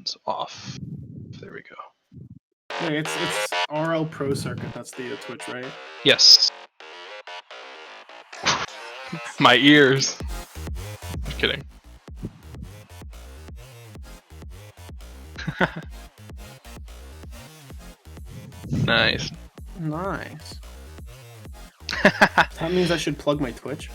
sounds off. There we go. Yeah, it's RL Pro Circuit. That's the Twitch, right? Yes. My ears. Just kidding. Nice. Nice. That means I should plug my Twitch.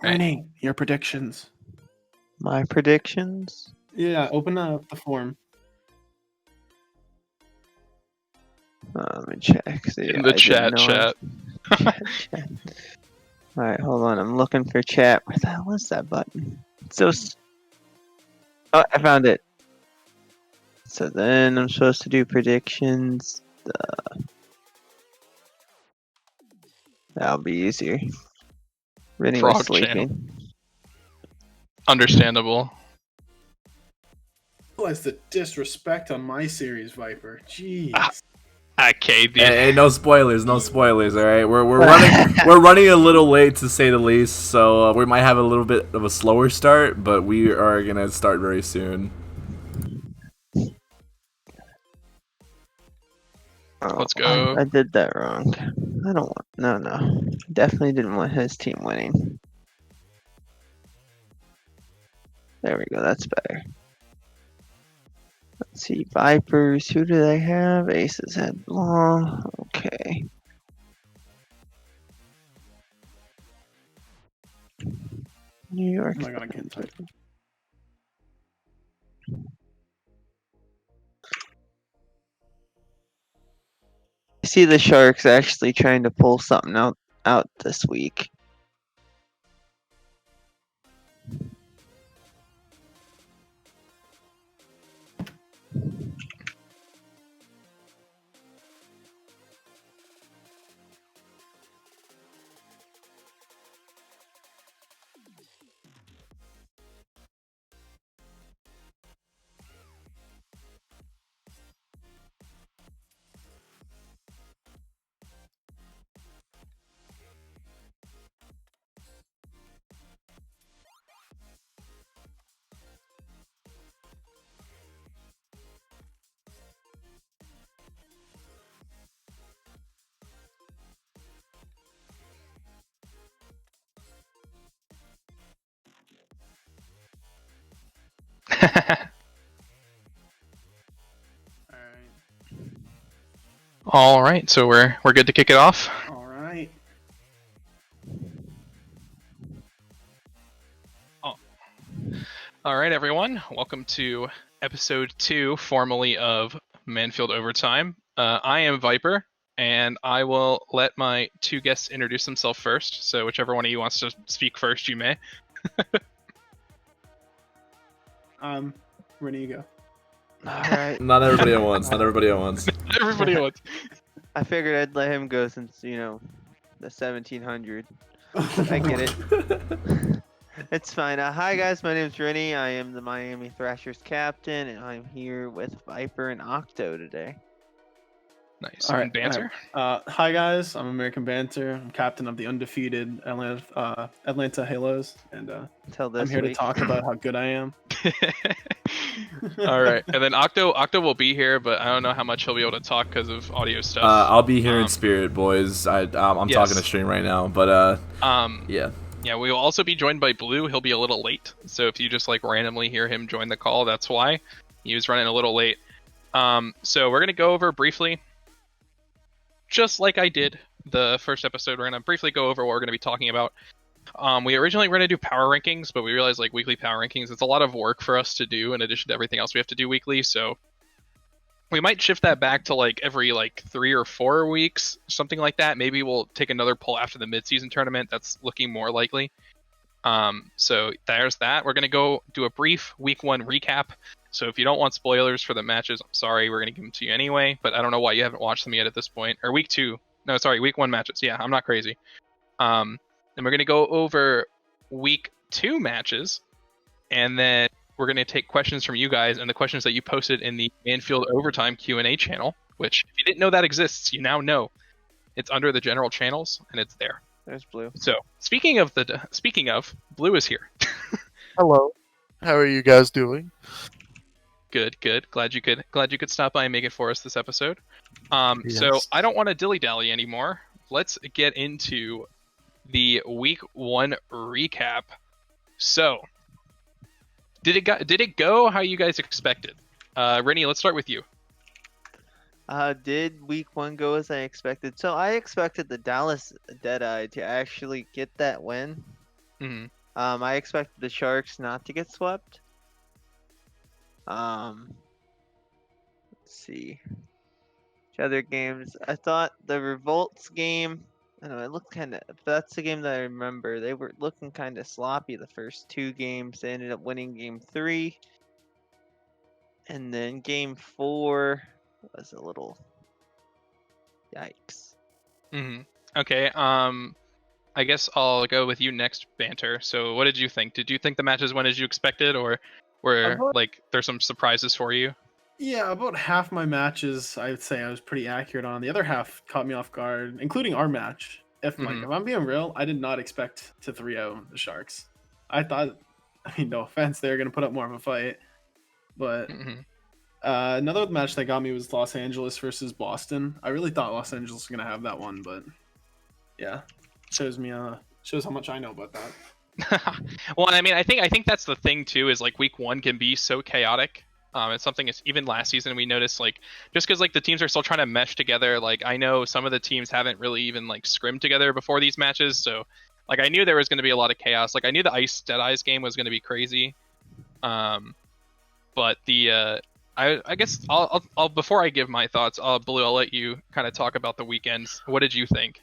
Ernie, your predictions. My predictions? Yeah, open up the form. Let me check. See, In the chat. chat. Alright, hold on. I'm looking for chat. Where the hell is that button? Oh, I found it. So then I'm supposed to do predictions. That'll be easier. Rennie was Frog sleeping. channel. Understandable. Realize the disrespect on my series, Viper. Jeez. Okay, dude. Hey, no spoilers, no spoilers. All right, we're running a little late to say the least, so we might have a little bit of a slower start, but we are gonna start very soon. Oh, Let's go. I did that wrong. I don't want. No. Definitely didn't want his team winning. There we go. That's better. Let's see. Vipers. Who do they have? Aces headlong. Okay. New York. I'm not gonna get type. I see the Sharks actually trying to pull something out this week. All right, so we're good to kick it off. All right. All right, everyone. Welcome to episode 2, formerly of Manfield Overtime. I am Viper, and I will let my two guests introduce themselves first. So whichever one of you wants to speak first, you may. Rennie, you go. Alright. Not everybody at once. Not everybody at once. Everybody wants. I figured I'd let him go since, the 1700. I get it. It's fine. Hi guys, my name's Rennie. I am the Miami Thrashers captain, and I'm here with Viper and Octo today. Nice. All right, And Banter. Hi guys, I'm American Banter. I'm captain of the undefeated Atlanta Halos, and I'm here to talk about how good I am. All right, and then Octo will be here, but I don't know how much he'll be able to talk because of audio stuff. I'll be here in spirit, boys. I'm Yes. talking to stream right now, but yeah. Yeah, we will also be joined by Blue. He'll be a little late, so if you just randomly hear him join the call, that's why. He was running a little late. So we're gonna go over briefly, just like I did the first episode. We're gonna briefly go over what we're gonna be talking about. We originally were gonna do power rankings, but we realized weekly power rankings, it's a lot of work for us to do in addition to everything else we have to do weekly. So we might shift that back to every 3 or 4 weeks, something like that. Maybe we'll take another poll after the mid-season tournament. That's looking more likely. So there's that. We're gonna go do a brief week 1 recap. So if you don't want spoilers for the matches, I'm sorry, we're gonna give them to you anyway. But I don't know why you haven't watched them yet at this point. Or week 1 matches. Yeah, I'm not crazy. And we're gonna go over week 2 matches, and then we're going to take questions from you guys and the questions that you posted in the Manfield Overtime Q&A channel, which if you didn't know that exists, you now know. It's under the general channels, and it's there. There's Blue. So speaking of, Blue is here. Hello. How are you guys doing? Good. Glad you could stop by and make it for us this episode. So Yes. I don't want to dilly dally anymore. Let's get into the week 1 recap. So, did it go how you guys expected? Rennie, let's start with you. Did week 1 go as I expected? So I expected the Dallas Deadeye to actually get that win. Mm-hmm. I expected the Sharks not to get swept. Let's see. Which other games? I thought the Revolts game. I don't know, it looked kind of. That's the game that I remember. They were looking kind of sloppy the first 2 games. They ended up winning game 3, and then game 4 was a little yikes. Mm-hmm. Okay. I guess I'll go with you next, Banter. So, what did you think? Did you think the matches went as you expected, or were there's some surprises for you? Yeah, about half my matches, I would say I was pretty accurate on. The other half caught me off guard, including our match. If I'm being real, I did not expect to 3-0 the Sharks. I thought, I mean, no offense, they were going to put up more of a fight. But another match that got me was Los Angeles versus Boston. I really thought Los Angeles was going to have that one, but yeah, shows how much I know about that. Well, I mean, I think that's the thing too, is like week 1 can be so chaotic. It's something even last season we noticed, like, just because like the teams are still trying to mesh together. Like, I know some of the teams haven't really even like scrimmed together before these matches, so like I knew there was going to be a lot of chaos. Like, I knew the Deadeyes game was going to be crazy. But the I guess I'll before I give my thoughts, Blue, I'll let you kind of talk about the weekends. What did you think?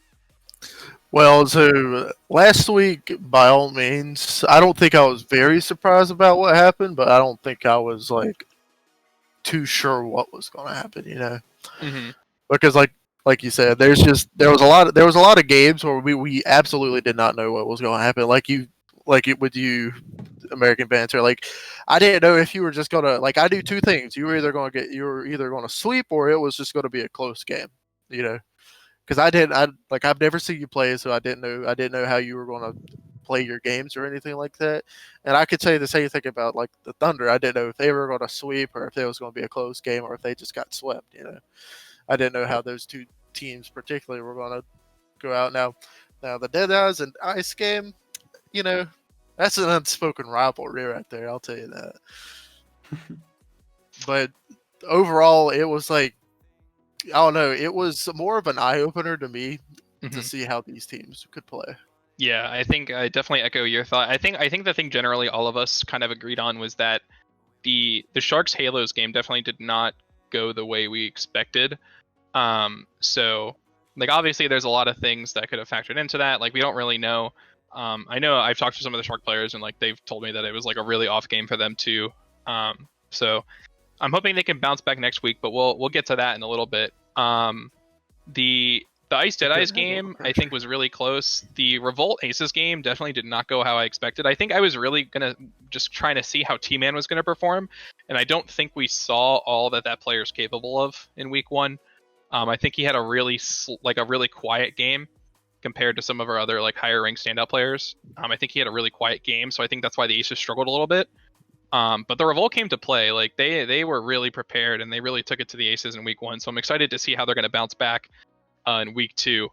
Well, so last week, by all means, I don't think I was very surprised about what happened, but I don't think I was like too sure what was going to happen, you know? Mm-hmm. Because like you said, there was a lot of games where we absolutely did not know what was going to happen. With you, American Banter. Like, I didn't know if you were just gonna, like, I do 2 things. You were either going to sweep, or it was just going to be a close game, you know? Because I've never seen you play, so I didn't know how you were going to play your games or anything like that. And I could say the same thing about like the Thunder. I didn't know if they were going to sweep, or if it was going to be a close game, or if they just got swept. You know, I didn't know how those 2 teams particularly were going to go out. Now the Deadeyes and Ice game, you know, that's an unspoken rivalry right there. I'll tell you that. But overall, it was like, I don't know. It was more of an eye opener to me to see how these teams could play. Yeah, I think I definitely echo your thought. I think the thing generally all of us kind of agreed on was that the Sharks Halos game definitely did not go the way we expected. So like obviously there's a lot of things that could have factored into that. Like we don't really know. I know I've talked to some of the Shark players and like they've told me that it was like a really off game for them too. So I'm hoping they can bounce back next week, but we'll get to that in a little bit. The Ice Deadeyes game, I think, was really close. The Revolt Aces game definitely did not go how I expected. I think I was really going to just trying to see how T-Man was going to perform, and I don't think we saw all that player's capable of in week 1. I think he had a really quiet game compared to some of our other like higher ranked standout players. I think he had a really quiet game, so I think that's why the Aces struggled a little bit. But the Revolt came to play. Like they were really prepared and they really took it to the Aces in week 1. So I'm excited to see how they're going to bounce back in week 2.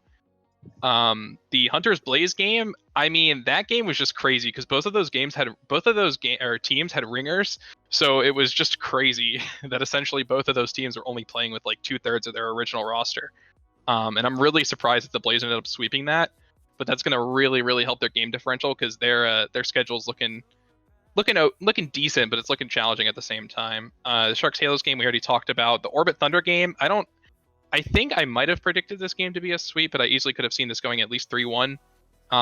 The Hunters Blaze game, I mean, that game was just crazy because both of those teams had ringers. So it was just crazy that essentially both of those teams were only playing with like 2/3 of their original roster. And I'm really surprised that the Blaze ended up sweeping that. But that's going to really, really help their game differential because their schedule's looking decent, but it's looking challenging at the same time. The Sharks Halos game we already talked about. The Orbit Thunder game, I think I might have predicted this game to be a sweep, but I easily could have seen this going at least 3-1.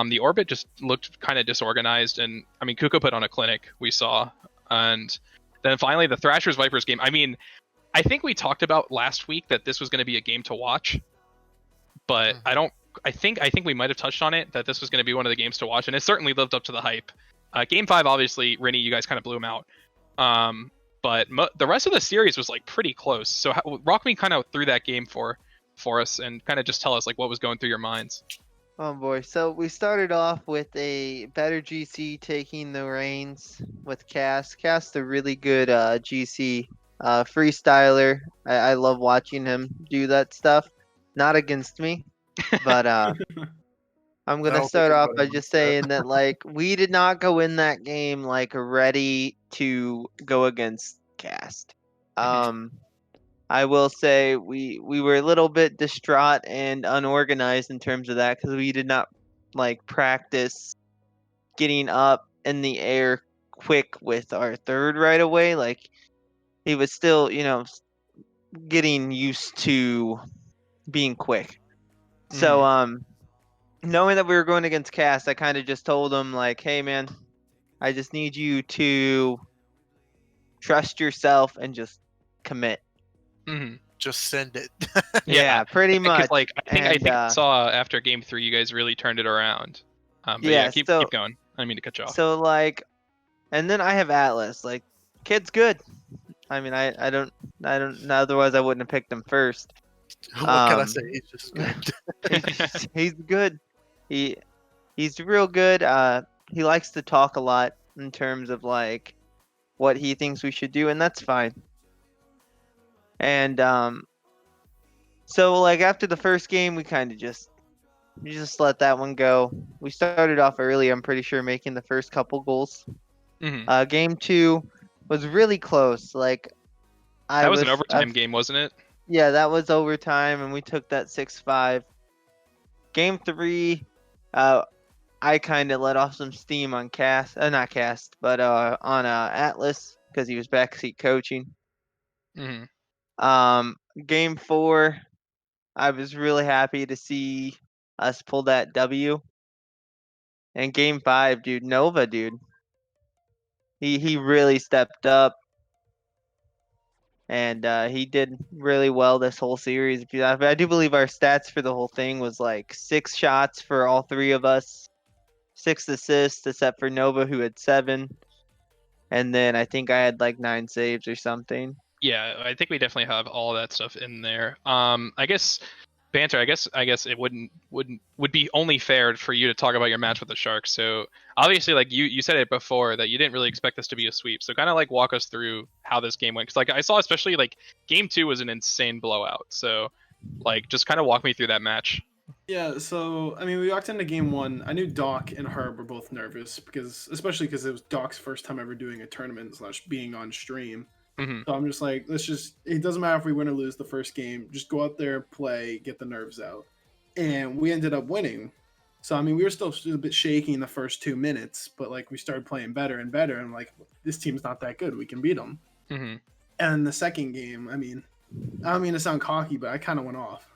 The Orbit just looked kind of disorganized, and I mean Kuko put on a clinic, we saw. And then finally the Thrashers Vipers game. I mean, I think we talked about last week that this was going to be a game to watch, but I think we might have touched on it that this was going to be one of the games to watch, and it certainly lived up to the hype. Game 5, obviously, Rennie, you guys kind of blew him out. But the rest of the series was like pretty close. So walk me kind of through that game for for us and kind of just tell us like what was going through your minds. Oh boy. So we started off with a better GC taking the reins with Cass. Cass, a really good GC freestyler. I love watching him do that stuff. Not against me, but I'm I gonna don't think start off anybody by likes just that. saying that like we did not go in that game like ready to go against Cast. I will say we were a little bit distraught and unorganized in terms of that because we did not like practice getting up in the air quick with our third right away. Like he was still, getting used to being quick. So knowing that we were going against Cast, I kind of just told him like, "Hey man, I just need you to trust yourself and just commit." Mm-hmm. Just send it. Yeah, pretty Because much. like I think I And, saw after game 3 you guys really turned it around. But yeah, yeah, keep so going. I didn't mean to cut you off. so like, and then I have Atlas. Like, kid's good. I mean, I don't, otherwise I wouldn't have picked him first. What can I say? He's just good. He's good. He's real good. He likes to talk a lot in terms of like what he thinks we should do, and that's fine. And so like after the first game, we kind of just let that one go. We started off early. I'm pretty sure making the first couple goals. Game 2 was really close. Like That was an overtime game, wasn't it? Yeah, that was overtime, and we took that 6-5. Game 3, I kind of let off some steam on not Cast, but on Atlas because he was backseat coaching. Game 4, I was really happy to see us pull that W. And game 5, dude, Nova, dude, he really stepped up. And he did really well this whole series. I do believe our stats for the whole thing was like 6 shots for all 3 of us, 6 assists, except for Nova, who had 7. And then I think I had like 9 saves or something. Yeah, I think we definitely have all that stuff in there. I guess Banter, I guess it would be only fair for you to talk about your match with the Sharks. So obviously, like you said it before that you didn't really expect this to be a sweep. So kind of like walk us through how this game went. Because like I saw, especially like game 2 was an insane blowout. So like just kind of walk me through that match. Yeah, so I mean, we walked into game 1. I knew Doc and Herb were both nervous especially because it was Doc's first time ever doing a tournament / being on stream. So I'm just like, it doesn't matter if we win or lose the first game. Just go out there, play, get the nerves out. And we ended up winning. So, I mean, we were still a bit shaky in the first 2 minutes, but like we started playing better and better. And like, this team's not that good. We can beat them. And the second game, I mean, I don't mean to sound cocky, but I kind of went off.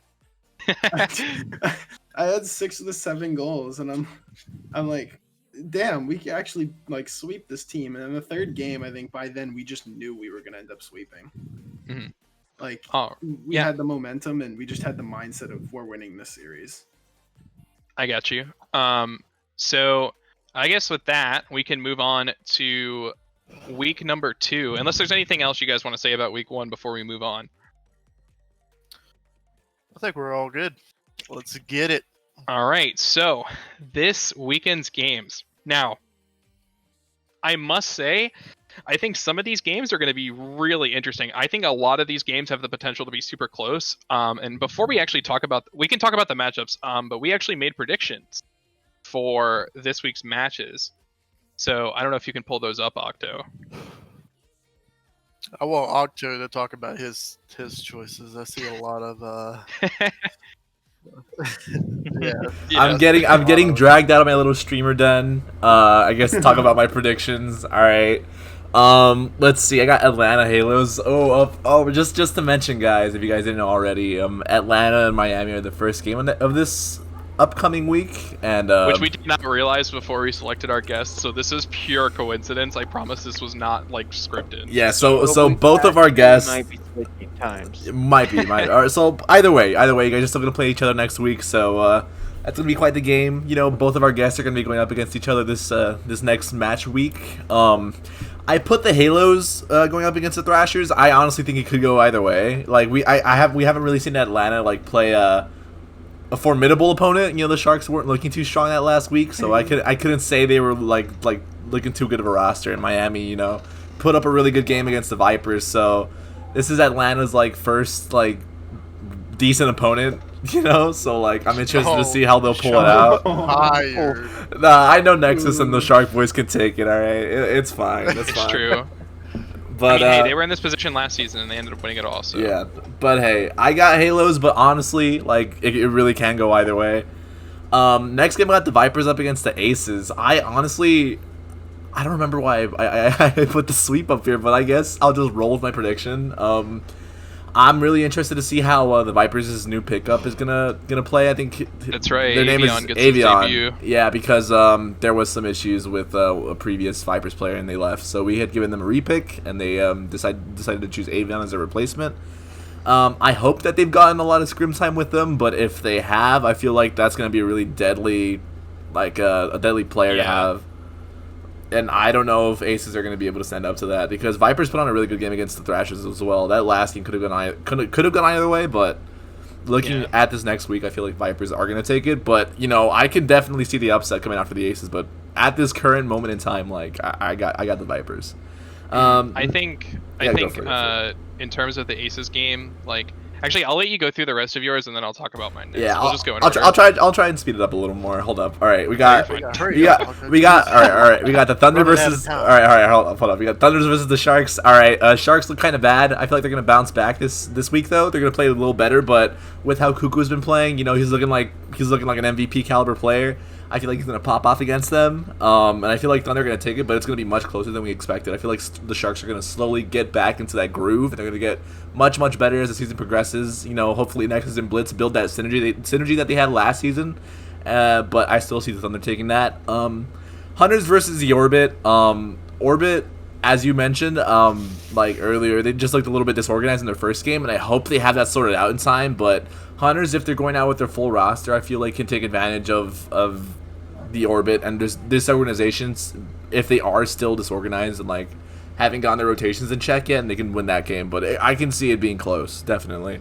I had 6 of the 7 goals, and I'm like, damn, we can actually like sweep this team. And in the third game, I think by then we just knew we were gonna end up sweeping. Like, we had the momentum, and we just had the mindset of we're winning this series. I got you. So I guess with that, we can move on to week number 2. Unless there's anything else you guys want to say about week 1 before we move on. I think we're all good. Let's get it. All right, so this weekend's games. Now, I must say, I think some of these games are going to be really interesting. I think a lot of these games have the potential to be super close. And before we actually we can talk about the matchups, but we actually made predictions for this week's matches. So I don't know if you can pull those up, Octo. I want Octo to talk about his choices. I see a lot of yeah. I'm getting dragged out of my little streamer den. I guess to talk about my predictions. All right. Let's see. I got Atlanta Halos. Just to mention, guys, if you guys didn't know already, Atlanta and Miami are the first game of this upcoming week, and Which we did not realize before we selected our guests, so this is pure coincidence. I promise this was not like scripted. yeah. So We'll be both of back, our we guests might be switching times. it might be. All right, so either way, you guys are still gonna play each other next week. So that's gonna be quite the game. You know, both of our guests are gonna be going up against each other this next match week. I put the Halos going up against the Thrashers. I honestly think it could go either way. Like we haven't really seen Atlanta like play a formidable opponent. You know, the Sharks weren't looking too strong that last week, so I couldn't say they were like looking too good of a roster. And Miami, you know, put up a really good game against the Vipers. So this is Atlanta's like first like decent opponent, you know. So like I'm interested to see how they'll pull it out. Tired. Nah, I know Nexus and the Shark Boys can take it. All right, it's fine. That's It's fine. true. But I mean, hey, they were in this position last season and they ended up winning it all. So. yeah, but hey, I got Halos, but honestly, like it really can go either way. Next game, I got the Vipers up against the Aces. I don't remember why I put the sweep up here, but I guess I'll just roll with my prediction. I'm really interested to see how the Vipers' new pickup is gonna play. I think That's right. their name Avion is gets his debut. Avion. Yeah, because there was some issues with a previous Vipers player and they left, so we had given them a repick and they decided to choose Avion as a replacement. I hope that they've gotten a lot of scrim time with them, but if they have, I feel like that's gonna be a really deadly, like a deadly player to have. And I don't know if Aces are going to be able to stand up to that because Vipers put on a really good game against the Thrashers as well. That last game could have gone either way, but looking at this next week, I feel like Vipers are going to take it. But you know, I can definitely see the upset coming out for the Aces. But at this current moment in time, like I got the Vipers. I think go in terms of the Aces game, like actually I'll let you go through the rest of yours and then I'll talk about mine next. Yeah, we'll just go in I'll order. I'll try and speed it up a little more. Hold up. All right, we got Hurry up. all right. We got the Thunder Running out of versus. time. All right. Hold up. We got Thunders versus the Sharks. All right. Sharks look kind of bad. I feel like they're gonna bounce back this week though. They're gonna play a little better, but with how Cuckoo's been playing, you know, he's looking like an MVP caliber player. I feel like he's gonna pop off against them, and I feel like Thunder are gonna take it, but it's gonna be much closer than we expected. I feel like the Sharks are gonna slowly get back into that groove, and they're gonna get much better as the season progresses. You know, hopefully Nexus and Blitz build that synergy that they had last season, but I still see the Thunder taking that. Hunters versus the Orbit. Orbit, as you mentioned, like earlier, they just looked a little bit disorganized in their first game, and I hope they have that sorted out in time. But Hunters, if they're going out with their full roster, I feel like can take advantage of the Orbit and disorganizations if they are still disorganized and like haven't gotten their rotations in check yet, and they can win that game. But I can see it being close, definitely.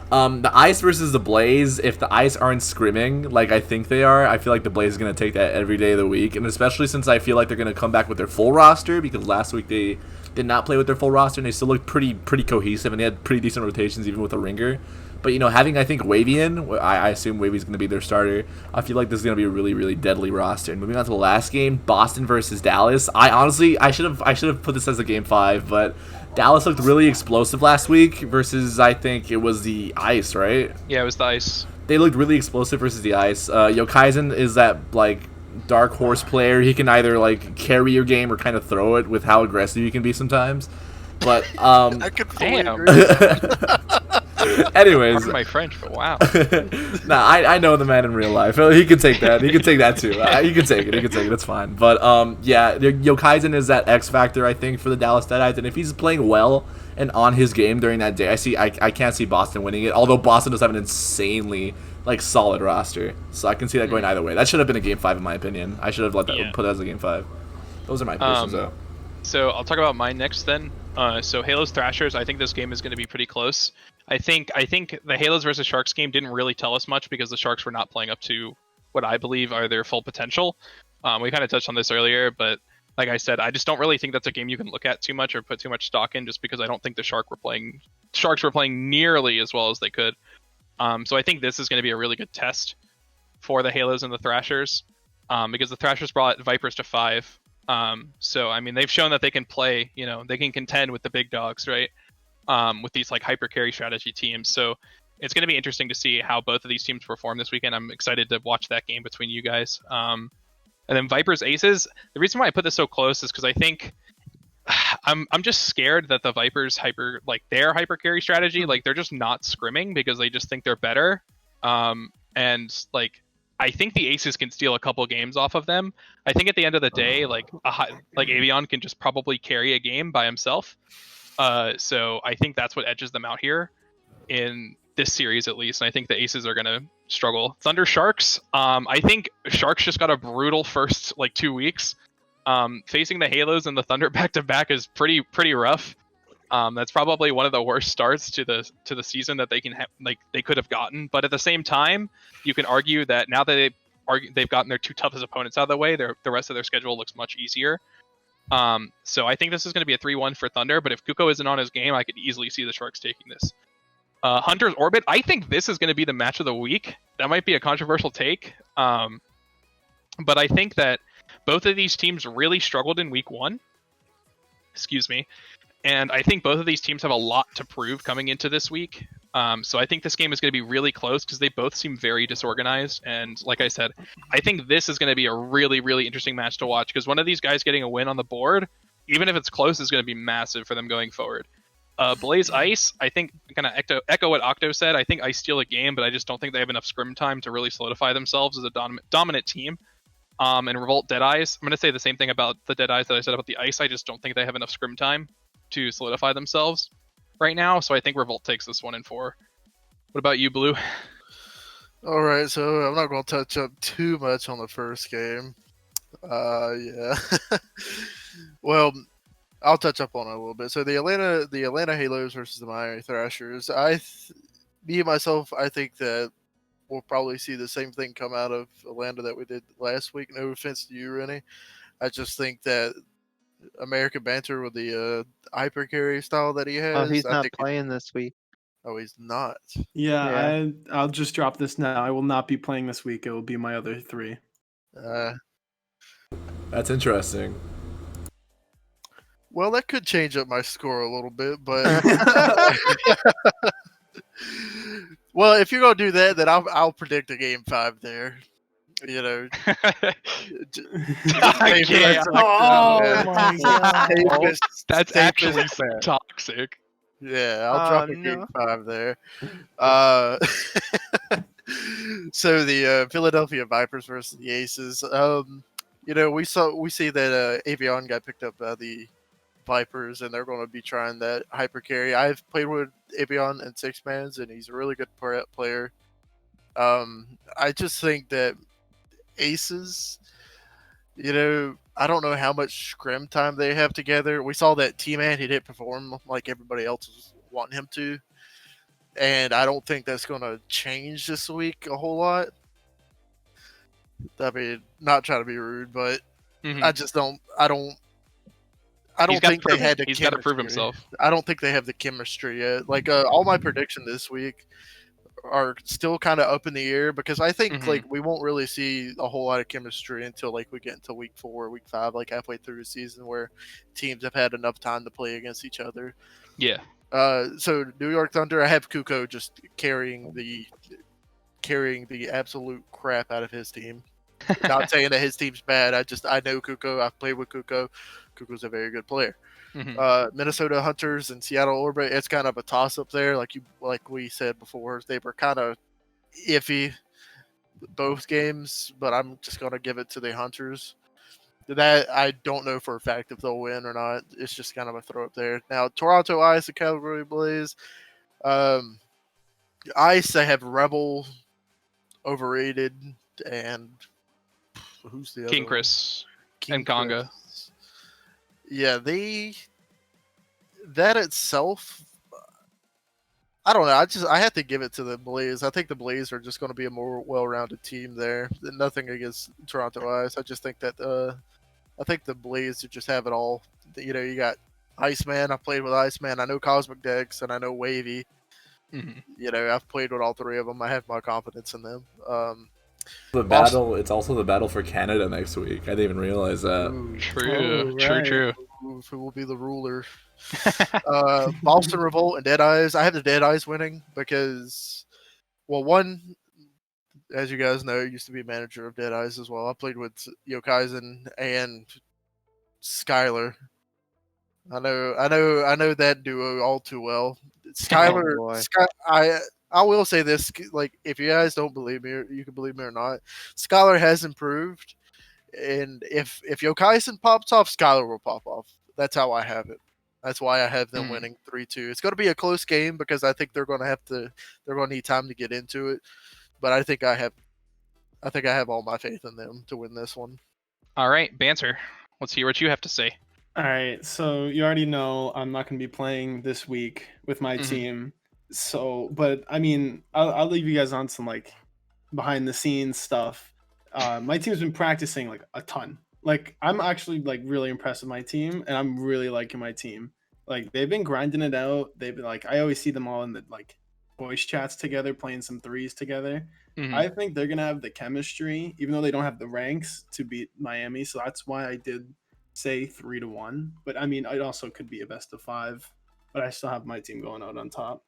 The Ice versus the Blaze. If the Ice aren't scrimming like I think they are, I feel like the Blaze is going to take that every day of the week, and especially since I feel like they're going to come back with their full roster, because last week they did not play with their full roster and they still looked pretty cohesive and they had pretty decent rotations even with a ringer. But you know, having I think Wavy in, I assume Wavy's going to be their starter. I feel like this is going to be a really deadly roster. And moving on to the last game, Boston versus Dallas. I should have put this as a game 5, but Dallas looked really explosive last week versus I think it was the Ice, right? Yeah, it was the Ice. They looked really explosive versus the Ice. Yokaizen is that like dark horse player. He can either like carry your game or kind of throw it with how aggressive you can be sometimes. But I could fully Damn. agree with that. anyways, Pardon my French, but wow. nah, I know the man in real life. He can take that. He can take that too. He can take it. It's fine. But yeah, Yokaizen is that X factor I think for the Dallas Deadites, and if he's playing well and on his game during that day, I can't see Boston winning it. Although Boston does have an insanely like solid roster, so I can see that going either way. That should have been a game 5 in my opinion. I should have put that as a game 5. Those are my predictions though. So I'll talk about mine next then. So Halos Thrashers, I think this game is going to be pretty close. I think the Halos versus Sharks game didn't really tell us much because the Sharks were not playing up to what I believe are their full potential. We kind of touched on this earlier, but like I said, I just don't really think that's a game you can look at too much or put too much stock in, just because I don't think the Sharks were playing nearly as well as they could. So I think this is going to be a really good test for the Halos and the Thrashers, because the Thrashers brought Vipers to 5. So I mean, they've shown that they can play, you know, they can contend with the big dogs, right? With these like hyper carry strategy teams. So it's going to be interesting to see how both of these teams perform this weekend. I'm excited to watch that game between you guys. And then Vipers Aces. The reason why I put this so close is because I think I'm just scared that the Vipers their hyper carry strategy, like they're just not scrimming because they just think they're better. And like I think the Aces can steal a couple games off of them. I think at the end of the day, like Avion can just probably carry a game by himself. So I think that's what edges them out here in this series at least. And I think the Aces are gonna struggle. Thunder Sharks. I think Sharks just got a brutal first like 2 weeks. Facing the Halos and the Thunder back to back is pretty rough. That's probably one of the worst starts to the season that they could have gotten. But at the same time, you can argue that now that they've gotten their two toughest opponents out of the way, the rest of their schedule looks much easier. So I think this is going to be a 3-1 for Thunder. But if Kuko isn't on his game, I could easily see the Sharks taking this. Hunter's Orbit. I think this is going to be the match of the week. That might be a controversial take. But I think that both of these teams really struggled in week 1. Excuse me. And I think both of these teams have a lot to prove coming into this week. So I think this game is going to be really close because they both seem very disorganized. And like I said, I think this is going to be a really, really interesting match to watch because one of these guys getting a win on the board, even if it's close, is going to be massive for them going forward. Blaze Ice, I think, kind of echo what Octo said. I think Ice steal a game, but I just don't think they have enough scrim time to really solidify themselves as a dominant team. And Revolt Deadeyes, I'm going to say the same thing about the Deadeyes that I said about the Ice. I just don't think they have enough scrim time to solidify themselves right now. So I think Revolt takes this one in 4. What about you, Blue? All right, so I'm not going to touch up too much on the first game. Yeah. Well, I'll touch up on it a little bit. So the Atlanta Halos versus the Miami Thrashers. Me and myself, I think that we'll probably see the same thing come out of Atlanta that we did last week. No offense to you, Rennie. I just think that American Banter with the hyper carry style that he has. Oh, he's I not think playing this week. Oh, he's not. Yeah, I'll just drop this now. I will not be playing this week. It will be my other 3. That's interesting. Well, that could change up my score a little bit, but well, if you're gonna do that, then I'll predict a game 5 there. You know, Yeah. Oh my god. That's actually toxic. Yeah, I'll drop a game 5 there. So the Philadelphia Vipers versus the Aces. You know, we see that Avion got picked up by the Vipers, and they're going to be trying that hyper carry. I've played with Avion in 6-mans, and he's a really good player. I just think that Aces, you know, I don't know how much scrim time they have together. We saw that T-Man, he didn't perform like everybody else was wanting him to. And I don't think that's going to change this week a whole lot. I mean, not trying to be rude, but I just don't. I don't think they had the. He's got to prove himself. I don't think they have the chemistry yet. Like all my prediction this week are still kind of up in the air because I think like we won't really see a whole lot of chemistry until like we get into week 4, week 5, like halfway through the season where teams have had enough time to play against each other. Yeah. So New York Thunder, I have Kuko just carrying the absolute crap out of his team. Not saying that his team's bad. I know Kuko. I've played with Kuko. Kuko's a very good player. Minnesota Hunters and Seattle Orbit, it's kind of a toss up there. Like we said before, they were kind of iffy both games, but I'm just gonna give it to the Hunters. That I don't know for a fact if they'll win or not. It's just kind of a throw up there. Now Toronto Ice and Calgary Blaze. Ice, I have Rebel overrated, and who's the King other Chris one? and Conga. Yeah, that itself, I don't know. I have to give it to the Blaze. I think the Blaze are just going to be a more well-rounded team there. Nothing against Toronto Ice. I just think that I think the Blaze just have it all. You know, you got Iceman. I played with Iceman. I know Cosmic Dex, and I know Wavy. You know, I've played with all 3 of them. I have my confidence in them. The battle. It's also the battle for Canada next week. I didn't even realize that. Ooh, True. Who will be the ruler? Boston Revolt and Deadeyes. I have the Deadeyes winning because, well, one, as you guys know, used to be manager of Deadeyes as well. I played with Yokaizen and Skylar. I know that duo all too well. Skylar, I will say this: like, if you guys don't believe me, you can believe me or not. Skylar has improved, and if Yokaisen pops off, Skylar will pop off. That's how I have it. That's why I have them winning 3-2. It's going to be a close game because I think they're going to need time to get into it. But I think I have all my faith in them to win this one. All right, Banter. Let's hear what you have to say. All right, so you already know I'm not going to be playing this week with my team. So, but I mean, I'll leave you guys on some like behind the scenes stuff. My team's been practicing like a ton. Like I'm actually like really impressed with my team, and I'm really liking my team. Like they've been grinding it out. They've been like I always see them all in the like voice chats together, playing some threes together. I think they're gonna have the chemistry, even though they don't have the ranks to beat Miami. So that's why I did say 3-1. But I mean, it also could be a best of 5. But I still have my team going out on top.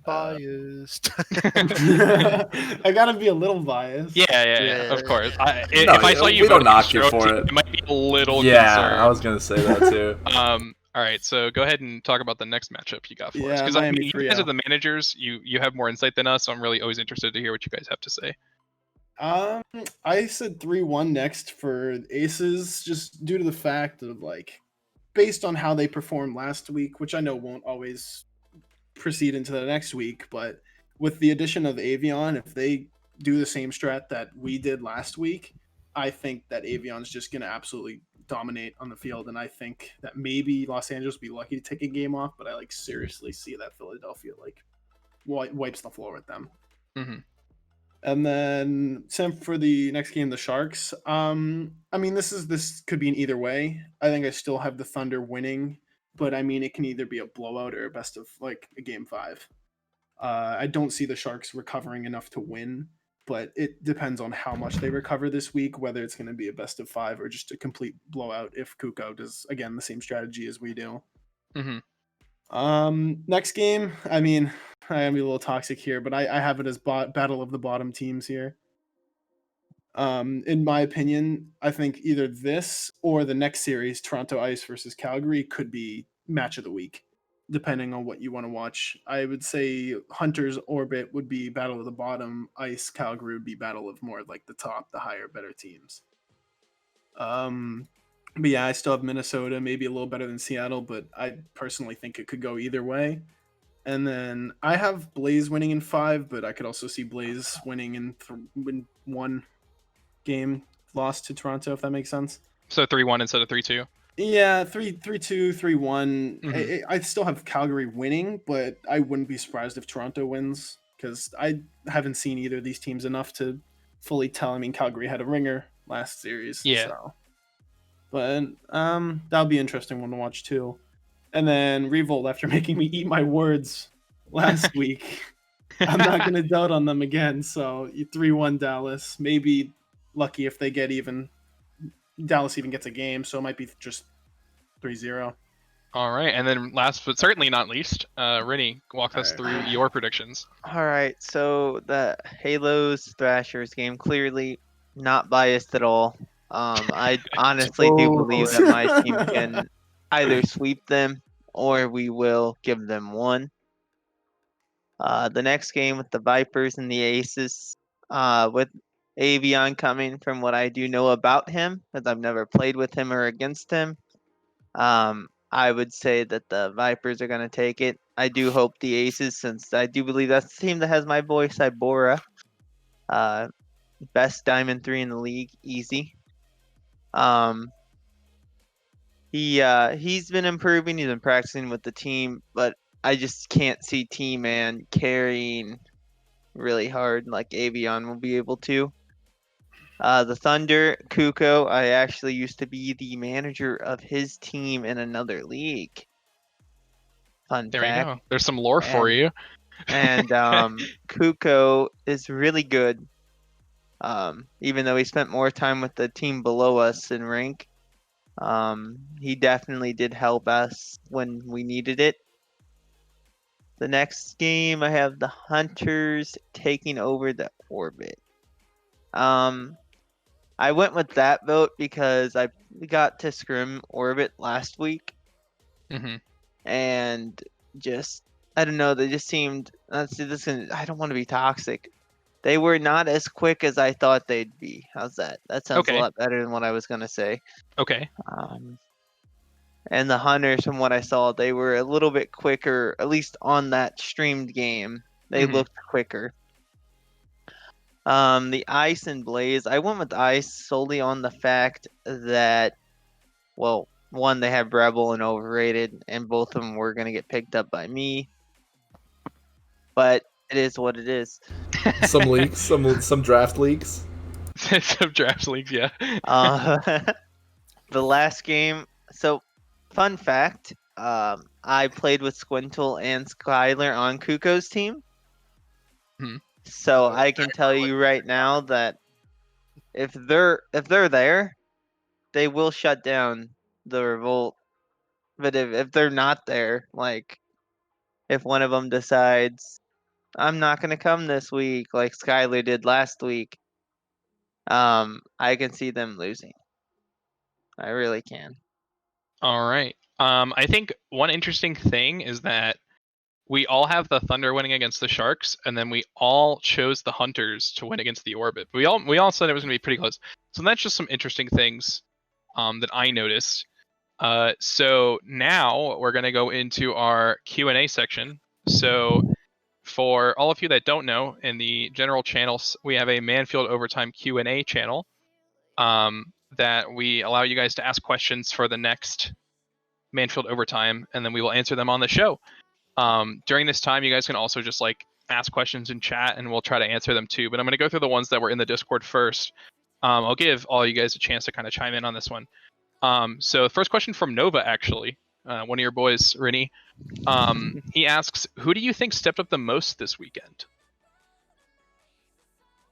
Biased. I gotta be a little biased. Yeah, of course. If No, I saw you we don't voting knock you Astro for team, it. it might be a little Yeah, concerned. I was gonna say that too. All right, so go ahead and talk about the next matchup you got for us. Yeah, Because I mean, Miami you guys 3-0. are the managers. You have more insight than us, so I'm really always interested to hear what you guys have to say. I said 3-1 next for Aces, just due to the fact of like, based on how they performed last week, which I know won't always proceed into the next week, but with the addition of Avion, if they do the same strat that we did last week, I think that Avion's just going to absolutely dominate on the field, and I think that maybe Los Angeles will be lucky to take a game off, but I like seriously see that Philadelphia like wipes the floor with them. And then same for the next game, the Sharks. I mean, this could be an either way. I think I still have the Thunder winning, but I mean, it can either be a blowout or a best of like a game 5. I don't see the Sharks recovering enough to win, but it depends on how much they recover this week, whether it's going to be a best of 5 or just a complete blowout if Kukoc does again the same strategy as we do. Next game, I mean, I am a little toxic here, but I have it as battle of the bottom teams here. In my opinion, I think either this or the next series, Toronto Ice versus Calgary, could be match of the week, depending on what you want to watch. I would say Hunter's Orbit would be battle of the bottom, Ice Calgary would be battle of more like the top, the higher, better teams. But yeah, I still have Minnesota, maybe a little better than Seattle, but I personally think it could go either way. And then I have Blaze winning in 5, but I could also see Blaze winning in 1 game lost to Toronto, if that makes sense. So 3-1 instead of 3-2. Yeah, 3-2, 3-1. I still have Calgary winning, but I wouldn't be surprised if Toronto wins because I haven't seen either of these teams enough to fully tell. I mean, Calgary had a ringer last series. Yeah. So. But that'll be an interesting one to watch too. And then Revolt, after making me eat my words last week, I'm not going to doubt on them again. So 3-1 Dallas. Maybe lucky if they get even. Dallas even gets a game, so it might be just 3-0. All right, and then last but certainly not least, Rennie, walk us through your predictions. All right, so the Halos Thrashers game, clearly not biased at all. I honestly do believe that my team can either sweep them or we will give them one. The next game with the Vipers and the Aces, with Avion coming from what I do know about him, because I've never played with him or against him. I would say that the Vipers are going to take it. I do hope the Aces, since I do believe that's the team that has my boy Cybora. Best Diamond 3 in the league, easy. He's been improving. He's been practicing with the team, but I just can't see T-Man carrying really hard like Avion will be able to. The Thunder, Kukoc, I actually used to be the manager of his team in another league. Fun There fact. you go. There's some lore for you. And Kukoc is really good. Even though he spent more time with the team below us in rank, he definitely did help us when we needed it. The next game, I have the Hunters taking over the Orbit. I went with that vote because we got to scrim Orbit last week. And just I don't know. They just seemed. See, I don't want to be toxic. They were not as quick as I thought they'd be. How's that? That sounds a Okay. lot better than what I was gonna say. Okay. And the hunters, from what I saw, they were a little bit quicker. At least on that streamed game, they Mhm. looked quicker. The ice and blaze. I went with ice solely on the fact that, well, one, they have Rebel and overrated, and both of them were gonna get picked up by me. But it is what it is. Some leaks, some draft leaks. Some draft leagues, yeah. The last game. So, fun fact. I played with Squintle and Skylar on Kuko's team. Hmm. So I can tell you right now that if they're there, they will shut down the revolt. But if they're not there, like if one of them decides I'm not gonna come this week, like Skylar did last week, I can see them losing. I really can. All right. I think one interesting thing is that we all have the Thunder winning against the Sharks, and then we all chose the Hunters to win against the Orbit. We all said it was going to be pretty close. So that's just some interesting things that I noticed. So now we're going to go into our Q&A section. So for all of you that don't know, in the general channels, we have a Manfield Overtime Q&A channel that we allow you guys to ask questions for the next Manfield Overtime, and then we will answer them on the show. During this time, you guys can also just like ask questions in chat, and we'll try to answer them too. But I'm going to go through the ones that were in the Discord first. I'll give all you guys a chance to kind of chime in on this one. So the first question from Nova, actually, one of your boys, Rennie. He asks, who do you think stepped up the most this weekend?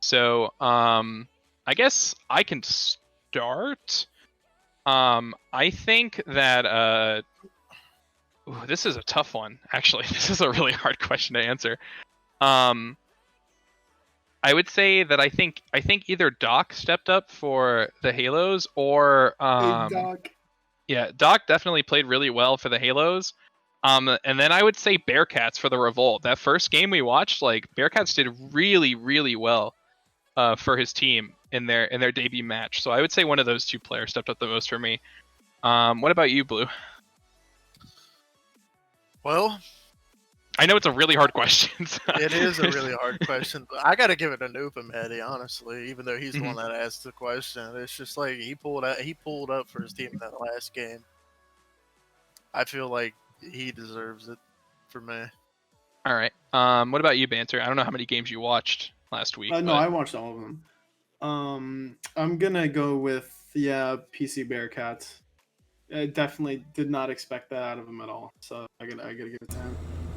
So I guess I can start. I think that ooh, this is a tough one. Actually, this is a really hard question to answer. I would say that I think either Doc stepped up for the Halos, or Big Doc. yeah, Doc definitely played really well for the Halos. And then I would say Bearcats for the Revolt. That first game we watched, like Bearcats did really, really well for his team in their debut match. So I would say one of those two players stepped up the most for me. What about you, Blue? Well, I know it's a really hard question. it is a really hard question. But I got to give it to Newpam, Eddie, honestly. Even though he's the one that asked the question, it's just like he pulled up for his team in that last game. I feel like he deserves it for me. All right. What about you, Banter? I don't know how many games you watched last week. No, but... I watched all of them. I'm gonna go with PC Bearcats. I definitely did not expect that out of him at all. So I gotta give it to him.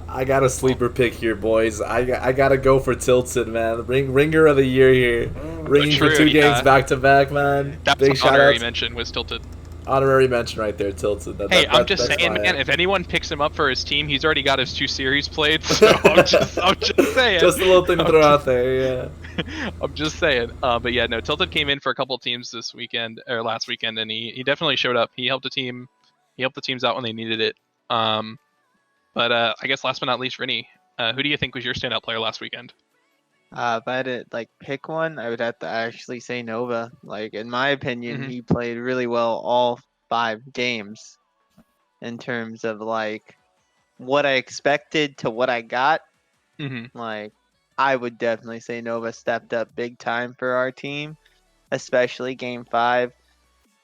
I got a sleeper pick here, boys. I gotta go for Tilted, man. Ringer of the year here. Ringing true, for 2 games yeah. back to back, man. That's Big an shout honorary out. mention was Tilted. Honorary mention right there, Tilted. Hey, I'm just that's saying, fine. man. If anyone picks him up for his team, he's already got his 2 series played. So I'm just saying. Just a little thing to throw out there, yeah. I'm just saying. But yeah, no. Tilted came in for a couple teams this weekend or last weekend, and he definitely showed up. He helped the team. He helped the teams out when they needed it. But I guess last but not least, Rennie, who do you think was your standout player last weekend? If I had to like pick one, I would have to actually say Nova. Like in my opinion, he played really well all 5 games in terms of like what I expected to what I got. Like I would definitely say Nova stepped up big time for our team, especially game 5.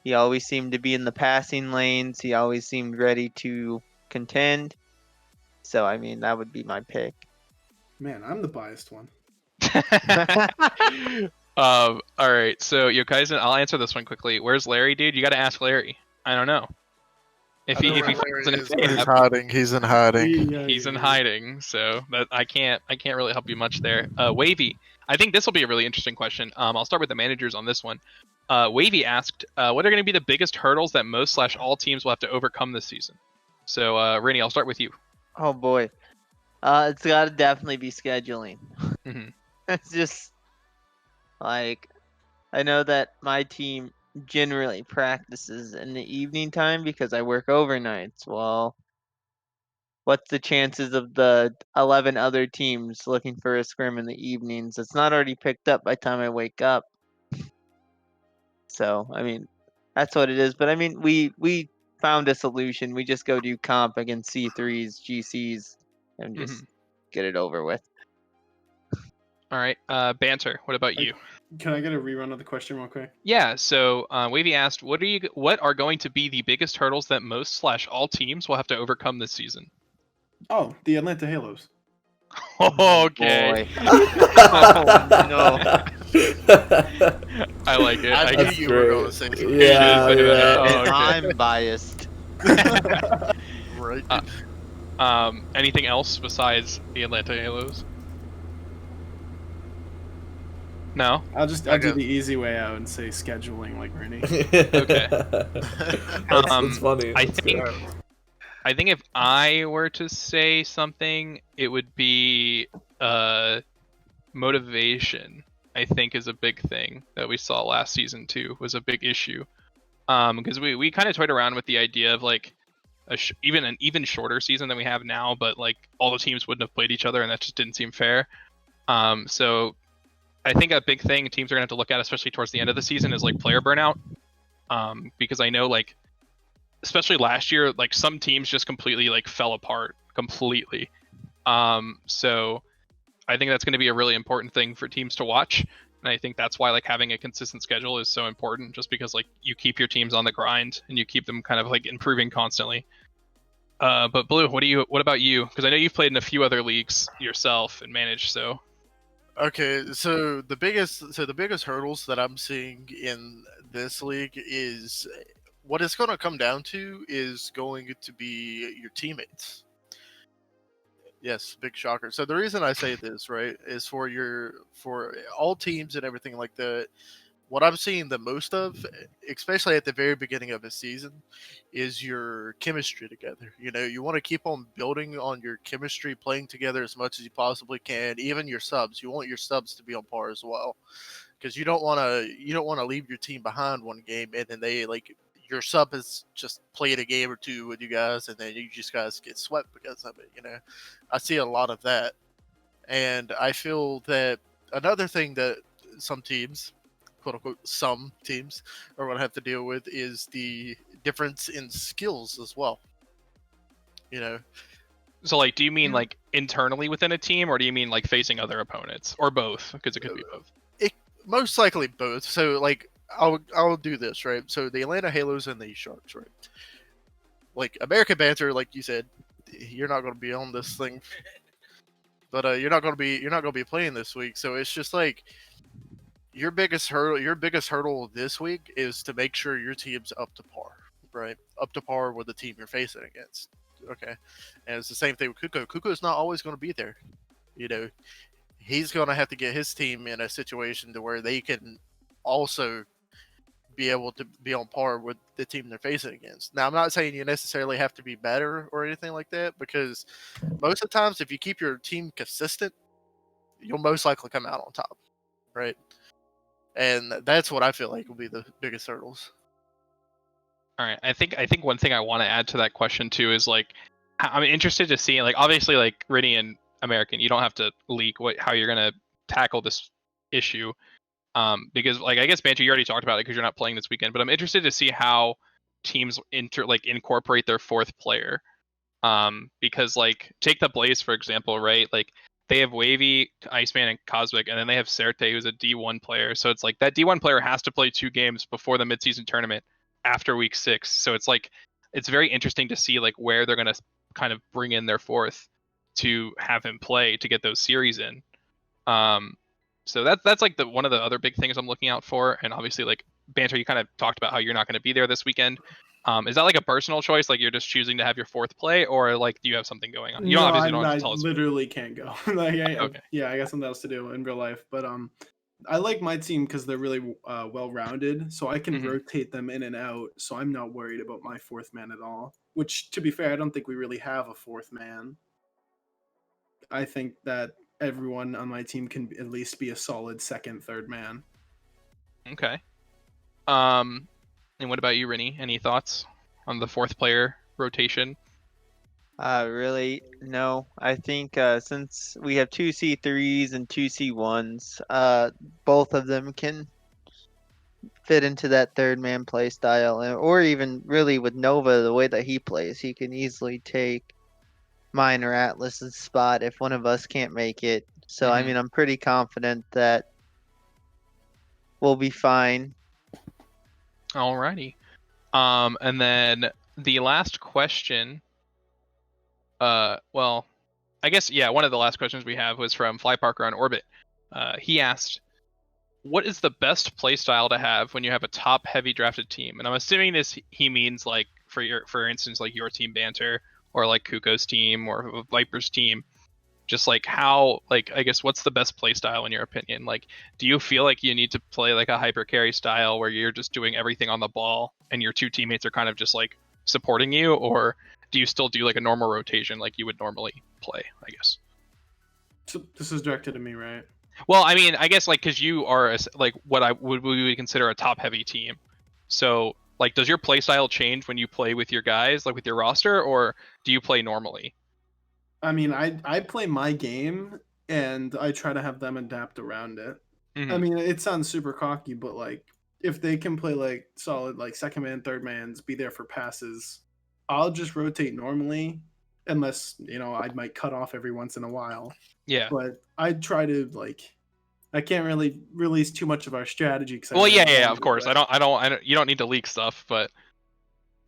He always seemed to be in the passing lanes. He always seemed ready to contend. So I mean, that would be my pick. Man, I'm the biased one. All right, so Yokaizen, I'll answer this one quickly. Where's Larry, dude? You got to ask Larry. I don't know. If he he's hiding, he's in hiding. He's in hiding, so that I can't really help you much there. Wavy, I think this will be a really interesting question. I'll start with the managers on this one. Wavy asked, what are going to be the biggest hurdles that most / all teams will have to overcome this season? So, Rainey, I'll start with you. Oh boy, it's got to definitely be scheduling. It's just like I know that my team generally practices in the evening time because I work overnights. Well, what's the chances of the 11 other teams looking for a scrim in the evenings? It's not already picked up by the time I wake up. So, I mean, that's what it is. But I mean, we found a solution. We just go do comp against C3s, GCs, and just get it over with. All right, Banter, what about you? Can I get a rerun of the question real quick? Yeah, so Wavy asked, what are going to be the biggest hurdles that most / all teams will have to overcome this season? Oh, the Atlanta Halos. Okay. Boy. Oh, no. I like it. I I knew guess you were going to say something. Yeah, yeah. Oh, And okay. I'm biased. Right. Anything else besides the Atlanta Halos? No? I'll do Okay. the easy way out and say scheduling like Rennie. Okay. That's funny. I That's think good. I think if I were to say something, it would be motivation. I think is a big thing that we saw last season too. Was a big issue. Because we kind of toyed around with the idea of like even an even shorter season than we have now, but like all the teams wouldn't have played each other, and that just didn't seem fair. So I think a big thing teams are gonna have to look at, especially towards the end of the season, is like player burnout. Because I know like especially last year, like some teams just completely like fell apart completely. So I think that's going to be a really important thing for teams to watch, and I think that's why like having a consistent schedule is so important, just because like you keep your teams on the grind and you keep them kind of like improving constantly. But Blue, what about you? Because I know you've played in a few other leagues yourself and managed. So Okay, so the biggest hurdles that I'm seeing in this league is what it's going to come down to is going to be your teammates. Yes, big shocker. So the reason I say this, right, is for all teams and everything like that. What I'm seeing the most of, especially at the very beginning of a season, is your chemistry together. You know, you want to keep on building on your chemistry, playing together as much as you possibly can. Even your subs, you want your subs to be on par as well, because you don't want to leave your team behind one game and then they like your sub has just played a game or two with you guys and then you just guys get swept because of it. You know, I see a lot of that, and I feel that another thing that some teams, quote unquote, some teams are going to have to deal with is the difference in skills as well. You know, like, do you mean like internally within a team, or do you mean like facing other opponents, or both? Because it could be both. it most likely both. So like I'll do this right. So the Atlanta Halos and the Sharks, right? Like American Banter, like you said, you're not going to be on this thing, but you're not going to be playing this week. So it's just like your biggest hurdle this week is to make sure your team's up to par, right? Up to par with the team you're facing against. Okay, and it's the same thing with Kuko. Kuko's not always going to be there. You know, he's going to have to get his team in a situation to where they can also be able to be on par with the team they're facing against. Now, I'm not saying you necessarily have to be better or anything like that, because most of the times, if you keep your team consistent, you'll most likely come out on top, right? And that's what I feel like will be the biggest hurdles. All right, I think one thing I want to add to that question too is like I'm interested to see, like, obviously like Riddy and American, you don't have to leak how you're gonna tackle this issue, because like I guess Banter, you already talked about it because you're not playing this weekend, but I'm interested to see how teams incorporate their fourth player, because like take the Blaze for example, right? Like they have Wavy, Iceman, and Cosmic, and then they have Certe, who's a D1 player. So it's like that D1 player has to play 2 games before the midseason tournament after week 6. So it's like it's very interesting to see like where they're gonna kind of bring in their fourth to have him play to get those series in. So that's like one of the other big things I'm looking out for. And obviously like Banter, you kind of talked about how you're not going to be there this weekend. Is that like a personal choice? Like you're just choosing to have your fourth play, or like do you have something going on? You No, obviously don't have I to tell us. literally can't go. Like, Okay. yeah, I got something else to do in real life. But I like my team because they're really well-rounded, so I can Mhm. rotate them in and out. So I'm not worried about my fourth man at all. Which, to be fair, I don't think we really have a fourth man. I think that everyone on my team can at least be a solid second, third man. Okay. And what about you, Rennie? Any thoughts on the fourth player rotation? Really, no. I think since we have two C3s and two C1s, both of them can fit into that third man play style, or even really with Nova, the way that he plays, he can easily take mine or Atlas's spot if one of us can't make it. So, I Mhm. mean, I'm pretty confident that we'll be fine. Alrighty. And then the last question. Well, I guess yeah. One of the last questions we have was from Fly Parker on Orbit. He asked, "What is the best playstyle to have when you have a top heavy drafted team?" And I'm assuming this he means like for instance like your team Banter or like Kuko's team or Viper's team. Just like how like I guess what's the best playstyle in your opinion? Like, do you feel like you need to play like a hyper carry style where you're just doing everything on the ball and your two teammates are kind of just like supporting you, or do you still do like a normal rotation like you would normally play? I guess. So this is directed to me, right? Well, I mean, I guess like because you are like what I would we would consider a top heavy team. So like, does your play style change when you play with your guys, like with your roster, or do you play normally? I mean, I play my game and I try to have them adapt around it. I Mhm. mean, it sounds super cocky, but like if they can play like solid like second man, third mans, be there for passes, I'll just rotate normally unless, I might cut off every once in a while. Yeah. But I try to like I can't really release too much of our strategy because I Well, really yeah, want of to, course. but I don't. You don't need to leak stuff, but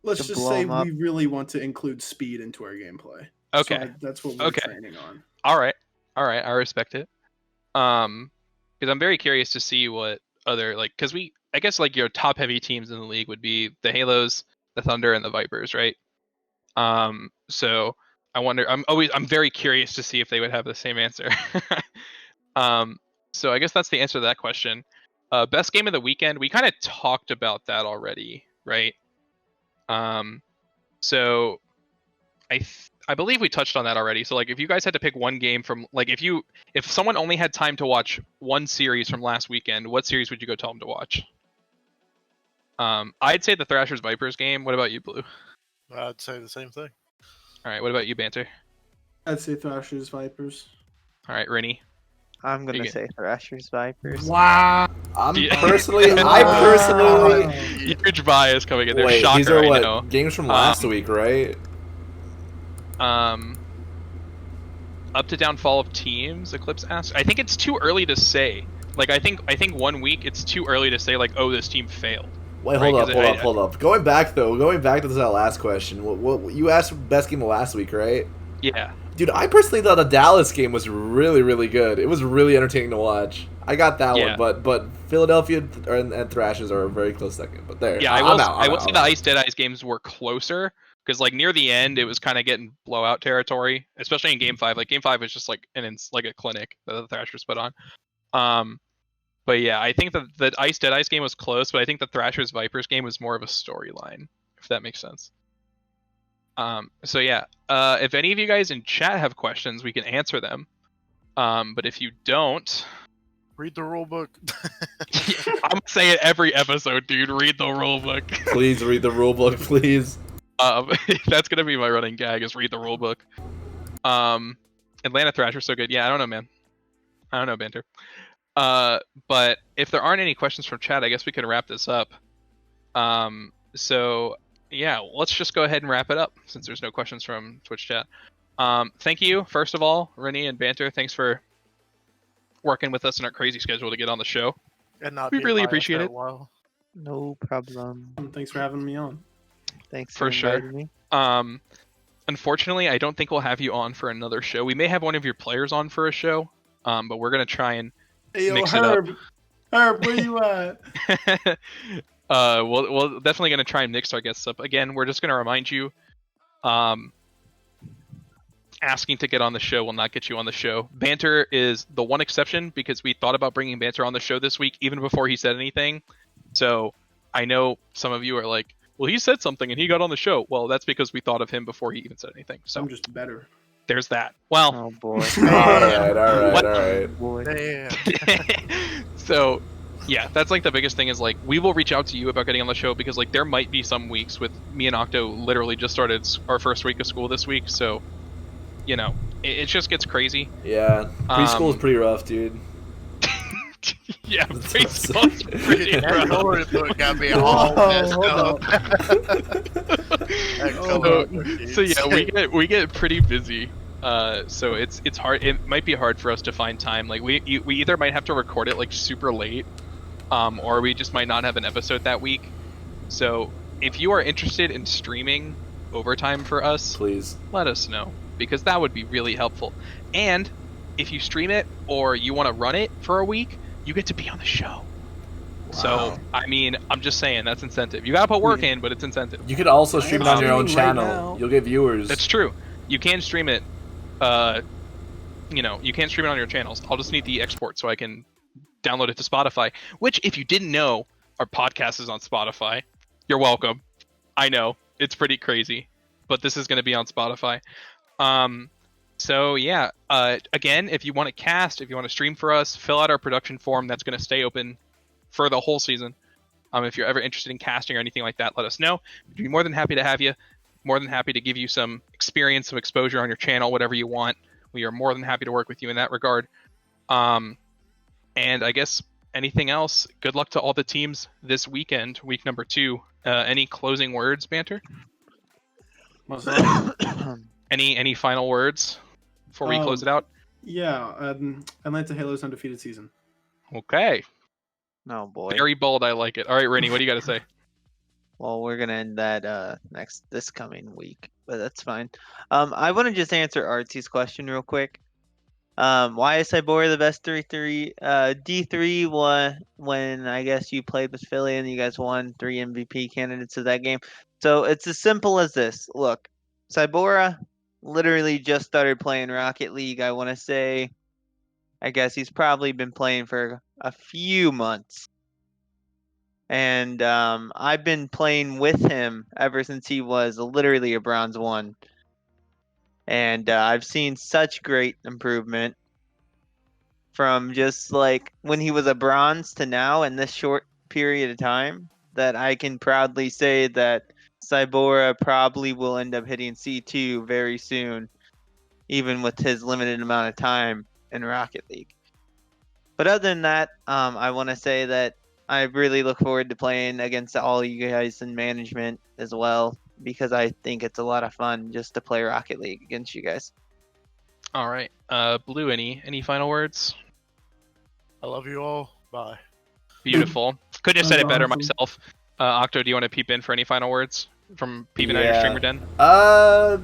let's To just blow say 'em up. we really want to include speed into our gameplay. So okay, that's what we're okay, training on. all right, I respect it. Because I'm very curious to see what other like, because I guess like your top heavy teams in the league would be the Halos, the Thunder, and the Vipers, right? So I wonder. I'm very curious to see if they would have the same answer. um, so I guess that's the answer to that question. Best game of the weekend. We kind of talked about that already, right? Um, so I believe we touched on that already. So like if you guys had to pick one game from like if someone only had time to watch one series from last weekend, what series would you go tell them to watch? I'd say the Thrashers Vipers game. What about you, Blue? I'd say the same thing. All right, what about you, Banter? I'd say Thrashers, Vipers. All right, Rennie. I'm gonna You say Thrashers Vipers. Wow. Yeah. I personally. Huge bias coming in there. Wait, Shocker, these are I what know. games from last week, right? Um, up to downfall of teams. Eclipse asked. I think it's too early to say. Like I think 1 week it's too early to say like, oh, this team failed. Wait, Right, hold 'cause up, hold up. Going back to this last question. What you asked best game of last week, right? Yeah. Dude, I personally thought the Dallas game was really, really good. It was really entertaining to watch. I got that Yeah. one, but Philadelphia and Thrashers are a very close second. But there, Yeah, I'm out. I will I'm say out. the Ice Dead Eyes games were closer because like near the end it was kind of getting blowout territory, especially in Game 5. Like Game 5 was just like like a clinic that the Thrashers put on. But yeah, I think the Ice Dead Eyes game was close, but I think the Thrashers Vipers game was more of a storyline, if that makes sense. So yeah, if any of you guys in chat have questions, we can answer them. But if you don't, Read the rule book. I'm gonna say it every episode, dude. Read the rulebook. Please read the rulebook, please. That's gonna be my running gag is read the rulebook. Atlanta Thrasher's so good. Yeah, I don't know, man. I don't know, Banter. But if there aren't any questions from chat, I guess we can wrap this up. So yeah, let's just go ahead and wrap it up since there's no questions from Twitch chat. Thank you, first of all, Rennie and Banter. Thanks for working with us in our crazy schedule to get on the show. And not We being really biased appreciate that it. well. No problem. Thanks for having me on. Thanks For for sure. inviting me. Unfortunately, I don't think we'll have you on for another show. We may have one of your players on for a show, but we're gonna try and Hey, yo, mix it up. Herb, where you at? We'll definitely gonna try and mix our guests up. Again, we're just gonna remind you, asking to get on the show will not get you on the show. Banter is the one exception because we thought about bringing Banter on the show this week even before he said anything. So I know some of you are like, well, he said something and he got on the show. Well, that's because we thought of him before he even said anything. So I'm just better. there's that. Well, Oh boy. All right. Boy. Damn. so Yeah, that's like the biggest thing is like we will reach out to you about getting on the show because like there might be some weeks with me and Octo literally just started our first week of school this week, so you know it just gets crazy. Yeah, preschool is Um, pretty rough, dude. yeah, That's preschool's pretty That rough. coloring book got me Whoa, all messed hold up. up. That Oh, coloring wow. book, So dude. yeah, we get pretty busy. So it's hard. It might be hard for us to find time. Like we either might have to record it like super late, or we just might not have an episode that week. So if you are interested in streaming overtime for us, Please. let us know because that would be really helpful. And if you stream it or you want to run it for a week, you get to be on the show. So I mean, I'm just saying that's incentive. You gotta put work in, but it's incentive. You could also I stream am it on your own streaming right channel. now. You'll get viewers. That's true. You can stream it. You can't stream it on your channels. I'll just need the export so I can download it to Spotify. Which, if you didn't know, our podcast is on Spotify. You're welcome. I know it's pretty crazy, but this is going to be on Spotify. So yeah. Again, if you want to cast, if you want to stream for us, fill out our production form. That's going to stay open for the whole season. If you're ever interested in casting or anything like that, let us know. We'd be more than happy to have you. More than happy to give you some experience, some exposure on your channel, whatever you want. We are more than happy to work with you in that regard. And I guess anything else, good luck to all the teams this weekend, week number 2. Any closing words, Banter? Most likely. Any final words before we close it out? Yeah, Atlanta Halo's undefeated season. Okay. Oh boy. Very bold. I like it. All right, Rennie, what do you got to say? Well, we're gonna end that this coming week, but that's fine. I want to just answer Artsy's question real quick. Why is Cybora the best 3-3? D3 won when I guess you played with Philly and you guys won 3 MVP candidates of that game. So it's as simple as this. Look, Cybora literally just started playing Rocket League. I want to say, I guess he's probably been playing for a few months. And I've been playing with him ever since he was literally a bronze 1. And I've seen such great improvement from just like when he was a bronze to now in this short period of time that I can proudly say that Cybora probably will end up hitting C2 very soon, even with his limited amount of time in Rocket League. But other than that, I want to say that I really look forward to playing against all you guys in management as well, because I think it's a lot of fun just to play Rocket League against you guys. All right. Blue, any final words? I love you all. Bye. Beautiful. Couldn't have said it That's better awesome. myself. Octo, do you want to peep in for any final words from peeping out your streamer den? I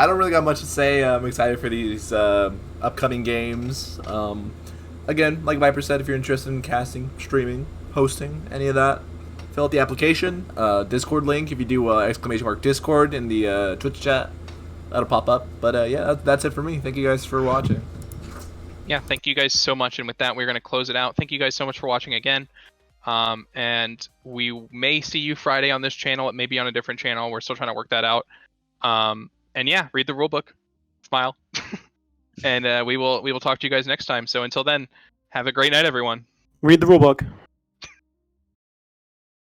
don't really got much to say. I'm excited for these upcoming games. Again, like Viper said, if you're interested in casting, streaming, hosting, any of that, fill out the application. Discord link, if you do ! Discord in the Twitch chat, that'll pop up. But yeah, that's it for me. Thank you guys for watching. Yeah, thank you guys so much. And with that, we're going to close it out. Thank you guys so much for watching again. And we may see you Friday on this channel. It may be on a different channel. We're still trying to work that out. And yeah, read the rulebook. Smile. And we will talk to you guys next time. So until then, have a great night, everyone. Read the rulebook.